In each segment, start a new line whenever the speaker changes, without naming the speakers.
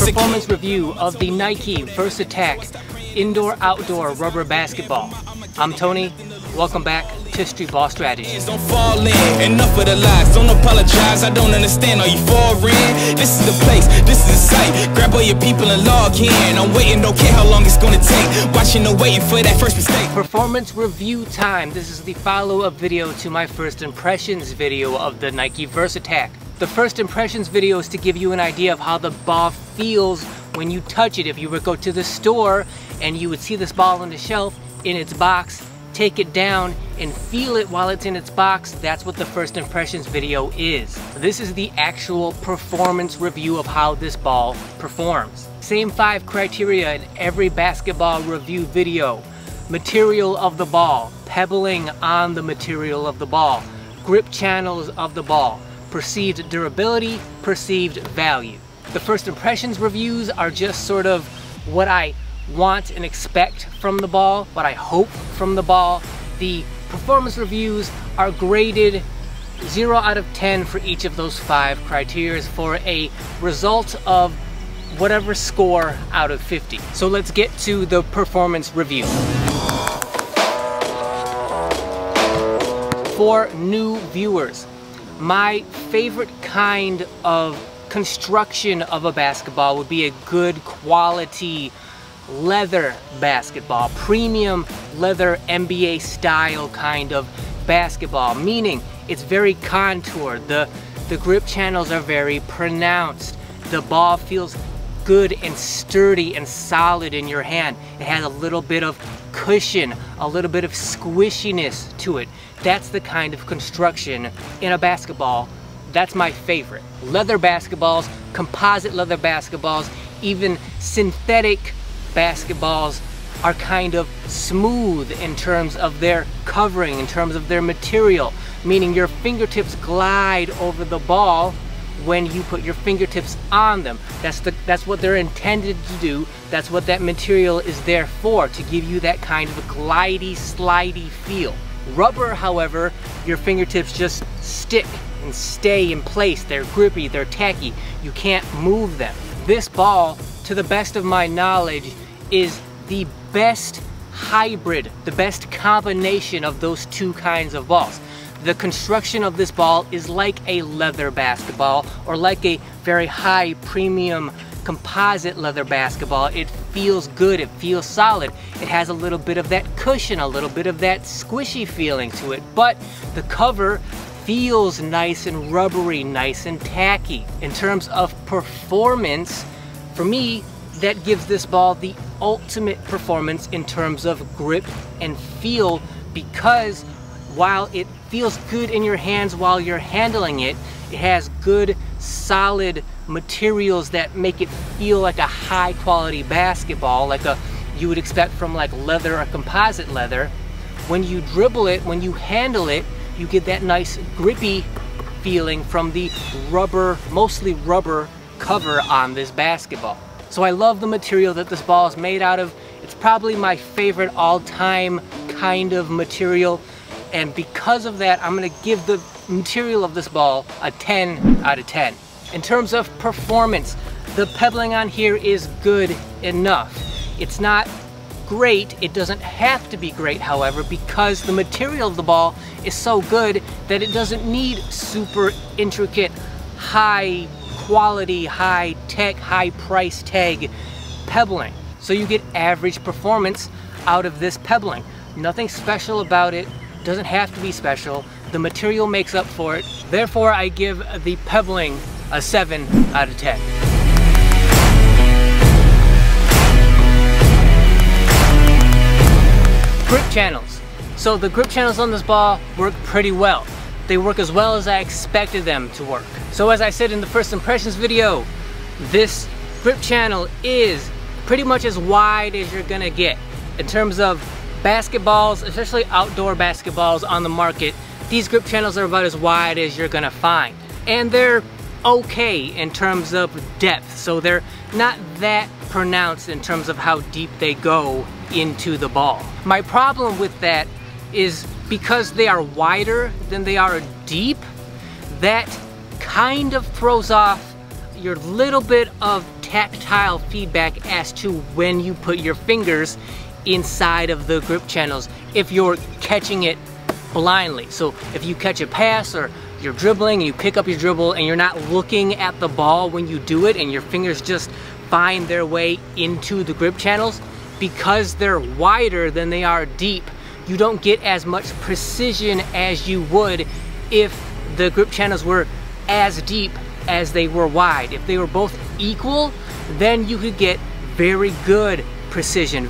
Performance review of the Nike vs. Tack indoor-outdoor rubber basketball. I'm Tony. Welcome back to Streetball Strategies.
Don't fall in. Enough of the lies. Don't apologize. I don't understand. Are you foreign? This is the place. This is the site. Grab all your people and log in. I'm waiting. Don't care how long it's gonna take. Watching and waiting for that first mistake.
Performance review time. This is the follow-up video to my first impressions video of the Nike vs. Tack. The first impressions video is to give you an idea of how the ball feels when you touch it. If you would go to the store and you would see this ball on the shelf in its box, take it down and feel it while it's in its box, that's what the first impressions video is. This is the actual performance review of how this ball performs. Same 5 criteria in every basketball review video. Material of the ball, pebbling on the material of the ball, grip channels of the ball, perceived durability, perceived value. The first impressions reviews are just sort of what I want and expect from the ball, what I hope from the ball. The performance reviews are graded 0 out of 10 for each of those 5 criteria for a result of whatever score out of 50. So let's get to the performance review. For new viewers, my favorite kind of construction of a basketball would be a good quality leather basketball, premium leather NBA style kind of basketball, meaning it's very contoured, the grip channels are very pronounced, the ball feels good and sturdy and solid in your hand. It has a little bit of cushion, a little bit of squishiness to it. That's the kind of construction in a basketball. That's my favorite. Leather basketballs, composite leather basketballs, even synthetic basketballs are kind of smooth in terms of their covering, in terms of their material, meaning your fingertips glide over the ball when you put your fingertips on them. That's what they're intended to do. That's what that material is there for, to give you that kind of a glidey, slidey feel. Rubber, however, your fingertips just stick and stay in place. They're grippy, they're tacky. You can't move them. This ball, to the best of my knowledge, is the best hybrid, the best combination of those two kinds of balls. The construction of this ball is like a leather basketball or like a very high premium composite leather basketball. It feels good, it feels solid. It has a little bit of that cushion, a little bit of that squishy feeling to it, but the cover feels nice and rubbery, nice and tacky. In terms of performance, for me, that gives this ball the ultimate performance in terms of grip and feel, because while it feels good in your hands while you're handling it, it has good, solid materials that make it feel like a high quality basketball, like you would expect from like leather or composite leather. When you dribble it, when you handle it, you get that nice grippy feeling from the rubber, mostly rubber cover on this basketball. So I love the material that this ball is made out of. It's probably my favorite all-time kind of material. And because of that, I'm gonna give the material of this ball a 10 out of 10. In terms of performance, the pebbling on here is good enough. It's not great, it doesn't have to be great, however, because the material of the ball is so good that it doesn't need super intricate, high quality, high tech, high price tag pebbling. So you get average performance out of this pebbling. Nothing special about it. Doesn't have to be special. The material makes up for it. Therefore, I give the pebbling a 7 out of 10. Grip channels. So the grip channels on this ball work pretty well. They work as well as I expected them to work. So as I said in the first impressions video, this grip channel is pretty much as wide as you're gonna get. In terms of basketballs, especially outdoor basketballs on the market, these grip channels are about as wide as you're gonna find. And they're okay in terms of depth, so they're not that pronounced in terms of how deep they go into the ball. My problem with that is because they are wider than they are deep, that kind of throws off your little bit of tactile feedback as to when you put your fingers inside of the grip channels if you're catching it blindly. So if you catch a pass or you're dribbling and you pick up your dribble and you're not looking at the ball when you do it and your fingers just find their way into the grip channels, because they're wider than they are deep, you don't get as much precision as you would if the grip channels were as deep as they were wide. If they were both equal, then you could get very good precision.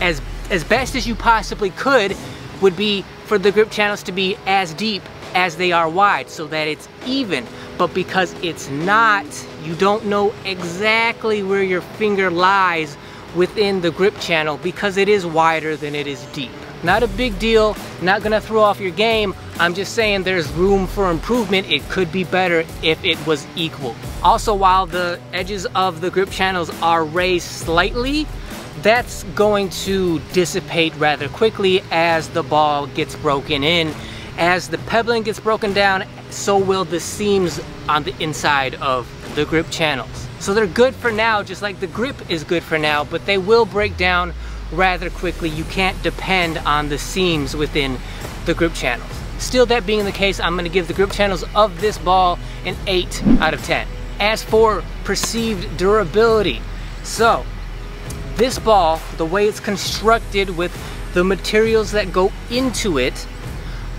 As best as you possibly could would be for the grip channels to be as deep as they are wide, so that it's even. But because it's not, you don't know exactly where your finger lies within the grip channel because it is wider than it is deep. Not a big deal, not gonna throw off your game. I'm just saying there's room for improvement. It could be better if it was equal. Also, while the edges of the grip channels are raised slightly, that's going to dissipate rather quickly as the ball gets broken in. As the pebbling gets broken down, so will the seams on the inside of the grip channels. So they're good for now, just like the grip is good for now, but they will break down rather quickly. You can't depend on the seams within the grip channels. Still, that being the case, I'm going to give the grip channels of this ball an 8 out of 10. As for perceived durability, so this ball, the way it's constructed with the materials that go into it,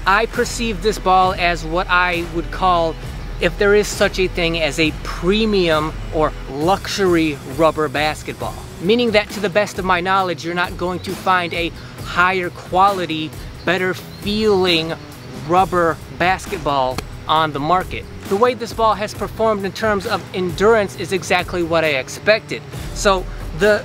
I perceive this ball as what I would call, if there is such a thing as a premium or luxury rubber basketball. Meaning that, to the best of my knowledge, you're not going to find a higher quality, better feeling rubber basketball on the market. The way this ball has performed in terms of endurance is exactly what I expected. So the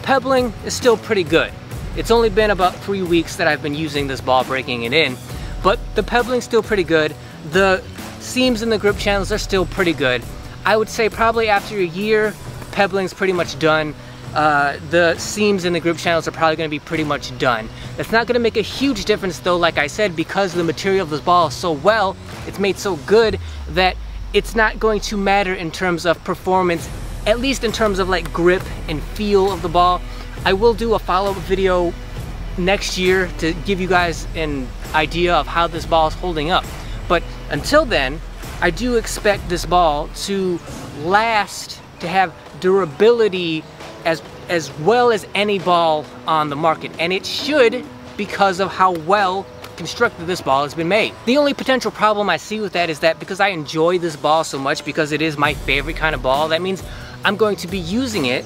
pebbling is still pretty good. It's only been about 3 weeks that I've been using this ball, breaking it in, but the pebbling's still pretty good. The seams in the grip channels are still pretty good. I would say probably after a year, pebbling's pretty much done. The seams in the grip channels are probably going to be pretty much done. That's not going to make a huge difference though, like I said, because the material of this ball is so well, it's made so good that it's not going to matter in terms of performance, at least in terms of like grip and feel of the ball. I will do a follow-up video next year to give you guys an idea of how this ball is holding up. But until then, I do expect this ball to last, to have durability as well as any ball on the market. And it should, because of how well constructed this ball has been made. The only potential problem I see with that is that because I enjoy this ball so much, because it is my favorite kind of ball, that means I'm going to be using it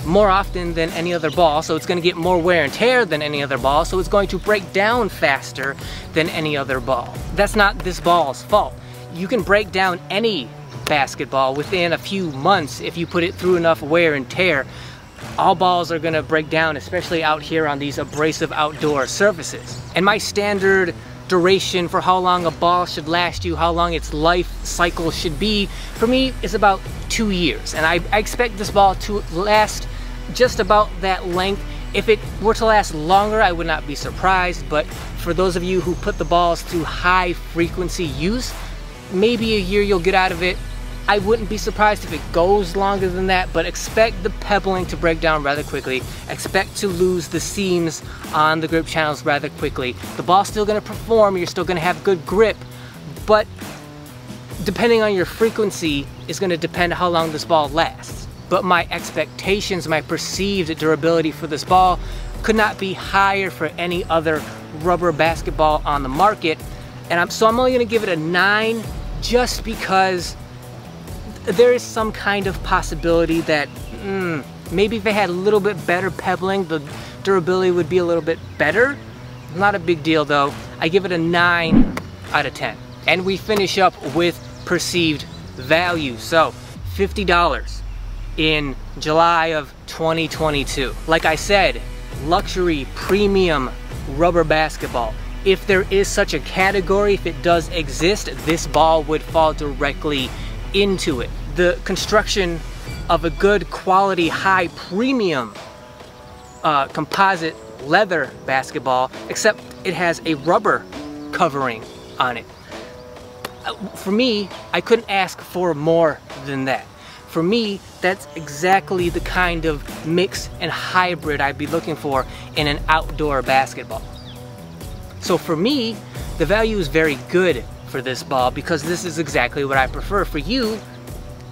more often than any other ball, so it's going to get more wear and tear than any other ball, so it's going to break down faster than any other ball. That's not this ball's fault. You can break down any basketball within a few months if you put it through enough wear and tear. All balls are going to break down, especially out here on these abrasive outdoor surfaces. And my standard duration for how long a ball should last you, how long its life cycle should be, for me is about 2 years. And I expect this ball to last just about that length. If it were to last longer, I would not be surprised, but for those of you who put the balls through high frequency use, maybe a year you'll get out of it. I wouldn't be surprised if it goes longer than that, but expect the pebbling to break down rather quickly. Expect to lose the seams on the grip channels rather quickly. The ball's still going to perform, you're still going to have good grip, but depending on your frequency is going to depend how long this ball lasts. But my expectations, my perceived durability for this ball could not be higher for any other rubber basketball on the market. And so I'm only going to give it a 9 just because there is some kind of possibility that maybe if they had a little bit better pebbling, the durability would be a little bit better. Not a big deal though. I give it a 9 out of 10. And we finish up with perceived value. So $50 in July of 2022. Like I said, luxury premium rubber basketball. If there is such a category, if it does exist, this ball would fall directly into it. The construction of a good quality, high premium composite leather basketball, except it has a rubber covering on it. For me, I couldn't ask for more than that. For me, that's exactly the kind of mix and hybrid I'd be looking for in an outdoor basketball. So for me, the value is very good for this ball because this is exactly what I prefer. For you,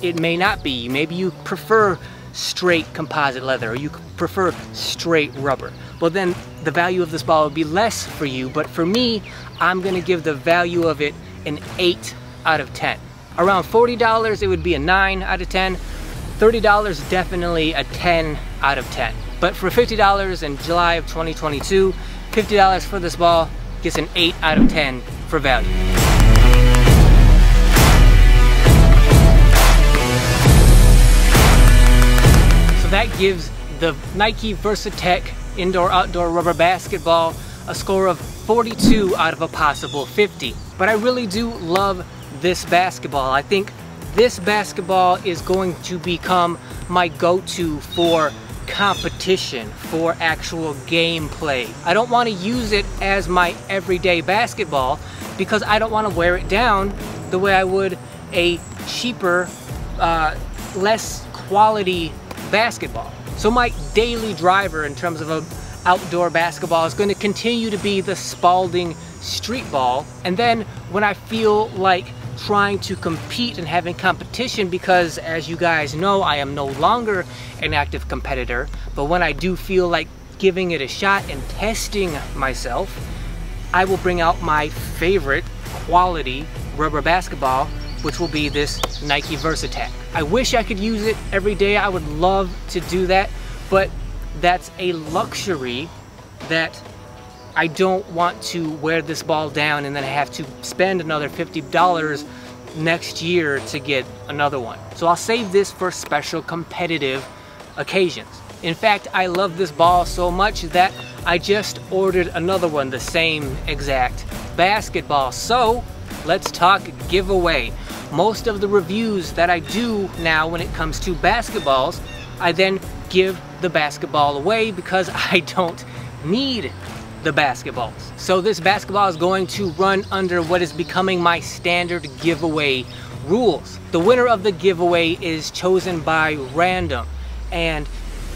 it may not be. Maybe you prefer straight composite leather, or you prefer straight rubber. Well, then the value of this ball would be less for you, but for me, I'm gonna give the value of it an 8 out of 10. Around $40, it would be a 9 out of 10. $30, definitely a 10 out of 10. But for $50 in July of 2022, $50 for this ball gets an 8 out of 10 for value. So that gives the Nike VersaTech indoor-outdoor rubber basketball a score of 42 out of a possible 50. But I really do love this basketball. I think this basketball is going to become my go-to for competition, for actual gameplay. I don't want to use it as my everyday basketball because I don't want to wear it down the way I would a cheaper, less quality basketball. So my daily driver in terms of an outdoor basketball is going to continue to be the Spalding Streetball. And then when I feel like trying to compete and having competition, because as you guys know, I am no longer an active competitor, but when I do feel like giving it a shot and testing myself, I will bring out my favorite quality rubber basketball, which will be this Nike VersaTech. I wish I could use it every day. I would love to do that, but that's a luxury that I don't want to wear this ball down and then I have to spend another $50 next year to get another one. So I'll save this for special competitive occasions. In fact, I love this ball so much that I just ordered another one, the same exact basketball. So let's talk giveaway. Most of the reviews that I do now when it comes to basketballs, I then give the basketball away because I don't need the basketballs. So this basketball is going to run under what is becoming my standard giveaway rules. The winner of the giveaway is chosen by random, and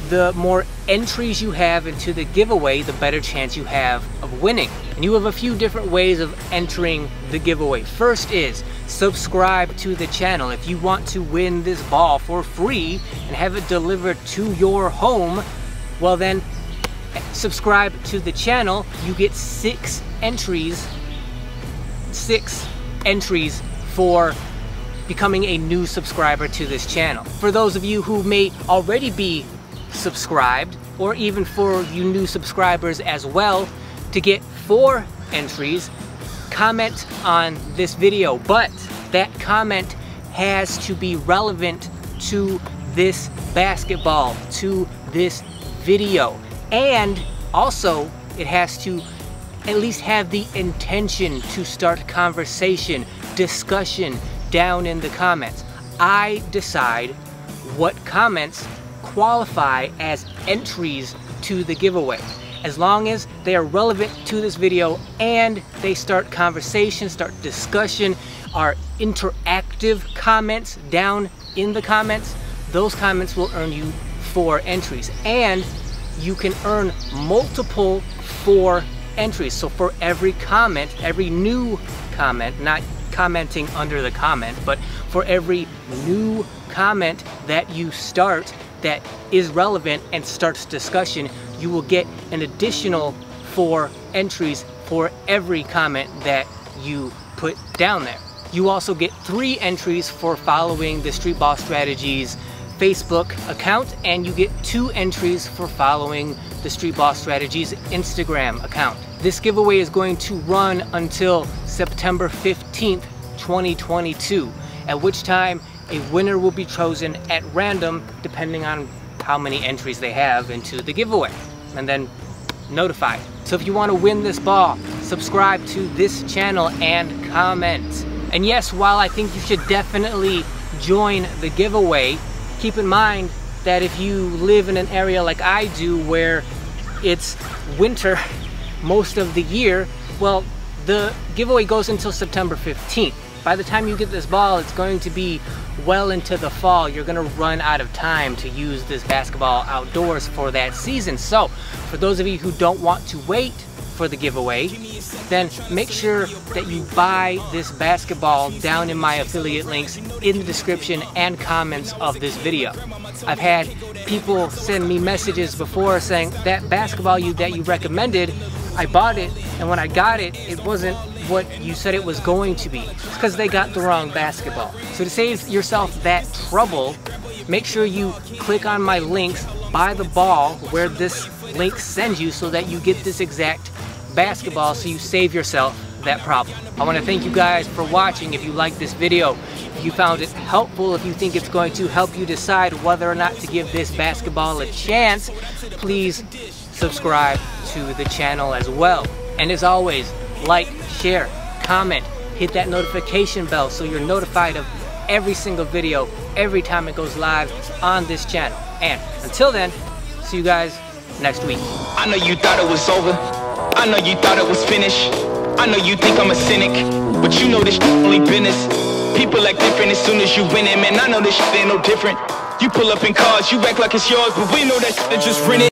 the more entries you have into the giveaway, the better chance you have of winning. And you have a few different ways of entering the giveaway. First is subscribe to the channel. If you want to win this ball for free and have it delivered to your home, well then subscribe to the channel. You get 6 entries for becoming a new subscriber to this channel. For those of you who may already be subscribed, or even for you new subscribers as well, to get 4 entries, comment on this video, but that comment has to be relevant to this basketball, to this video, and also it has to at least have the intention to start conversation, discussion down in the comments. I decide what comments qualify as entries to the giveaway. As long as they are relevant to this video and they start conversation, start discussion, are interactive comments down in the comments, those comments will earn you 4 entries. And you can earn multiple 4 entries. So for every comment, every new comment, not commenting under the comment, but for every new comment that you start that is relevant and starts discussion, you will get an additional 4 entries for every comment that you put down there. You also get 3 entries for following the Streetball Strategies Facebook account, and you get 2 entries for following the Streetball Strategies Instagram account. This giveaway is going to run until September 15th, 2022, at which time a winner will be chosen at random depending on how many entries they have into the giveaway, and then notified. So if you want to win this ball, subscribe to this channel and comment. And yes, while I think you should definitely join the giveaway, keep in mind that if you live in an area like I do where it's winter most of the year, well, the giveaway goes until September 15th. by the time you get this ball, it's going to be well into the fall. You're gonna run out of time to use this basketball outdoors for that season. So for those of you who don't want to wait for the giveaway, then make sure that you buy this basketball down in my affiliate links in the description and comments of this video. I've had people send me messages before saying that basketball that you recommended, I bought it, and when I got it, it wasn't what you said it was going to be. It's because they got the wrong basketball. So to save yourself that trouble, make sure you click on my links, buy the ball where this link sends you so that you get this exact basketball, so you save yourself that problem. I want to thank you guys for watching. If you like this video, if you found it helpful, if you think it's going to help you decide whether or not to give this basketball a chance, please subscribe to the channel as well. And as always, like, share, comment, hit that notification bell so you're notified of every single video every time it goes live on this channel. And until then, see you guys next week.
I know you thought it was over. I know you thought it was finished. I know you think I'm a cynic, but you know this only business. People act different as soon as you win it, man. I know this shit ain't no different. You pull up in cars, you act like it's yours, but we know that shit just rent it.